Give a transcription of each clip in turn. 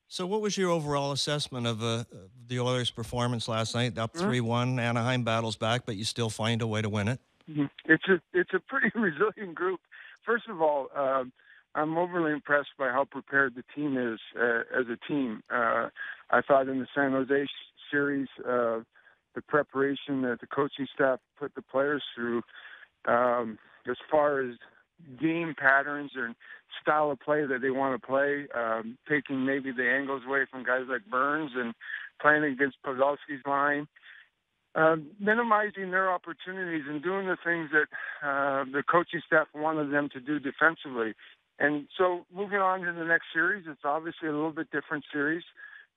So, what was your overall assessment of the Oilers' performance last night? Up Mhm. 3-1, Anaheim battles back, but you still find a way to win it. It's a pretty resilient group. First of all, I'm overly impressed by how prepared the team is as a team. I thought in the San Jose series, the preparation that the coaching staff put the players through, as far as game patterns and style of play that they want to play, taking maybe the angles away from guys like Burns and playing against Podolski's line, minimizing their opportunities and doing the things that the coaching staff wanted them to do defensively. And so moving on to the next series, it's obviously a little bit different series.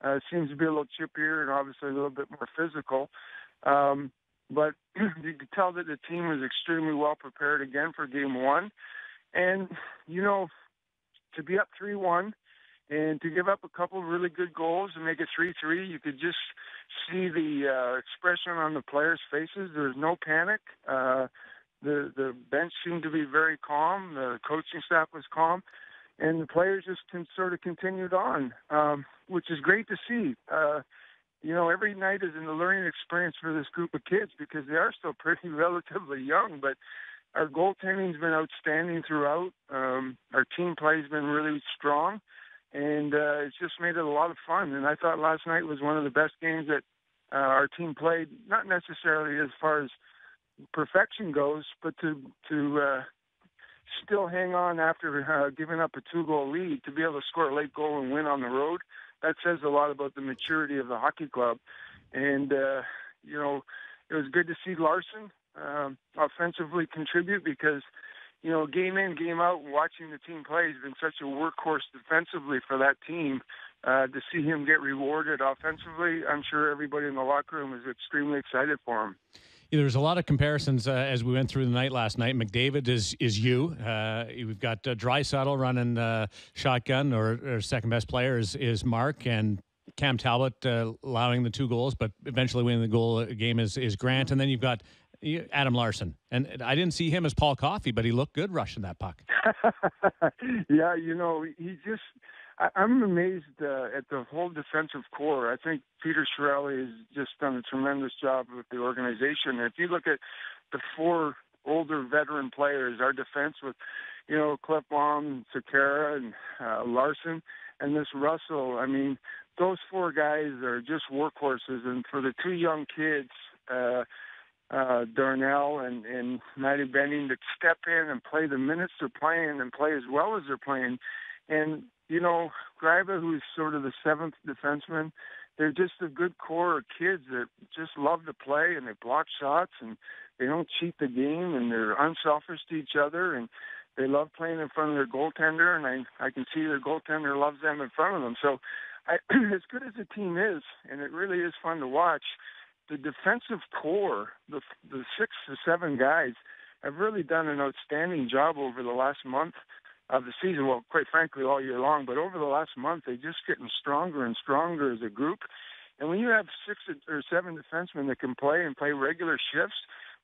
It seems to be a little chippier and obviously a little bit more physical. But you could tell that the team was extremely well prepared again for game one. And, you know, to be up 3-1 and to give up a couple of really good goals and make it 3-3, you could just see the expression on the players' faces. There was no panic. The bench seemed to be very calm. The coaching staff was calm. And the players just sort of continued on, which is great to see. Every night is a learning experience for this group of kids because they are still pretty relatively young, but our goaltending's been outstanding throughout. Our team play's been really strong, and it's just made it a lot of fun. And I thought last night was one of the best games that our team played, not necessarily as far as perfection goes, but to still hang on after giving up a 2-goal lead, to be able to score a late goal and win on the road. That says a lot about the maturity of the hockey club. And, it was good to see Larson offensively contribute because, game in, game out, watching the team play has been such a workhorse defensively for that team. To see him get rewarded offensively, I'm sure everybody in the locker room is extremely excited for him. Yeah, there's a lot of comparisons as we went through the night last night. McDavid is you. We've got Draisaitl running shotgun, or second best player is Mark, and Cam Talbot allowing the 2 goals, but eventually winning the goal game is Grant. And then you've got Adam Larson. And I didn't see him as Paul Coffey, but he looked good rushing that puck. Yeah, I'm amazed at the whole defensive core. I think Peter Chiarelli has just done a tremendous job with the organization. If you look at the 4 older veteran players, our defense with, Klefbom, Sekera, and Larson, and this Russell, I mean, those 4 guys are just workhorses. And for the 2 young kids, Darnell and Matty Benning, to step in and play the minutes they're playing and play as well as they're playing. And, Greiba, who's sort of the 7th defenseman, they're just a good core of kids that just love to play, and they block shots, and they don't cheat the game, and they're unselfish to each other, and they love playing in front of their goaltender, and I can see their goaltender loves them in front of them. So as good as the team is, and it really is fun to watch, the defensive core, the 6 to 7 guys, have really done an outstanding job over the last month of the season. Well, quite frankly, all year long. But over the last month, they're just getting stronger and stronger as a group. And when you have 6 or 7 defensemen that can play and play regular shifts,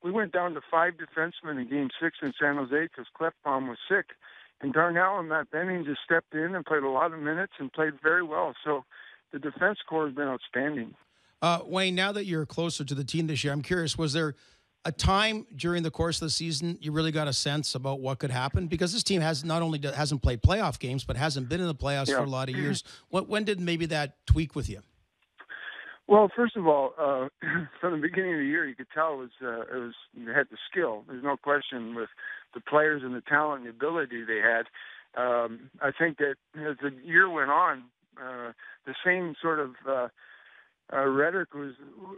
we went down to 5 defensemen in Game 6 in San Jose because Klefbom was sick. And Darnell and Matt Benning just stepped in and played a lot of minutes and played very well. So the defense core has been outstanding. Wayne, now that you're closer to the team this year, I'm curious, was there a time during the course of the season you really got a sense about what could happen? Because this team hasn't played playoff games, but hasn't been in the playoffs for a lot of years. When did maybe that tweak with you? Well, first of all, from the beginning of the year, you could tell it had the skill. There's no question with the players and the talent and the ability they had. I think that as the year went on, the same sort of rhetoric was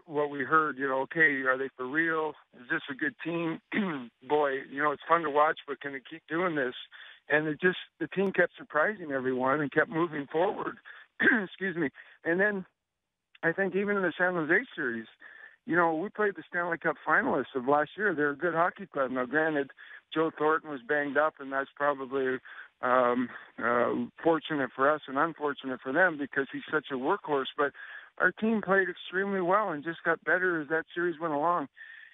what we heard. Okay, are they for real? Is this a good team? Boy, it's fun to watch, but can they keep doing this? And the team kept surprising everyone and kept moving forward. Excuse me. And then I think even in the San Jose series, we played the Stanley Cup finalists of last year. They're a good hockey club. Now, granted, Joe Thornton was banged up, and that's probably fortunate for us and unfortunate for them because he's such a workhorse. But our team played extremely well and just got better as that series went along.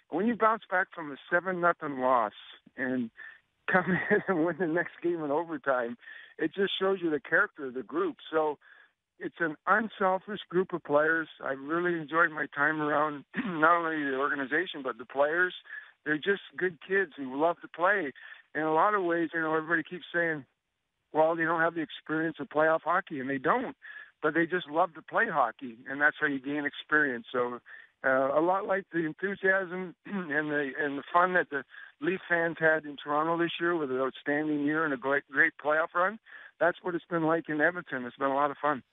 When you bounce back from a 7-0 loss and come in and win the next game in overtime, it just shows you the character of the group. So it's an unselfish group of players. I really enjoyed my time around not only the organization but the players. They're just good kids who love to play. In a lot of ways, everybody keeps saying, well, they don't have the experience of playoff hockey, and they don't. But they just love to play hockey, and that's how you gain experience. So a lot like the enthusiasm and the fun that the Leaf fans had in Toronto this year with an outstanding year and a great playoff run, that's what it's been like in Edmonton. It's been a lot of fun.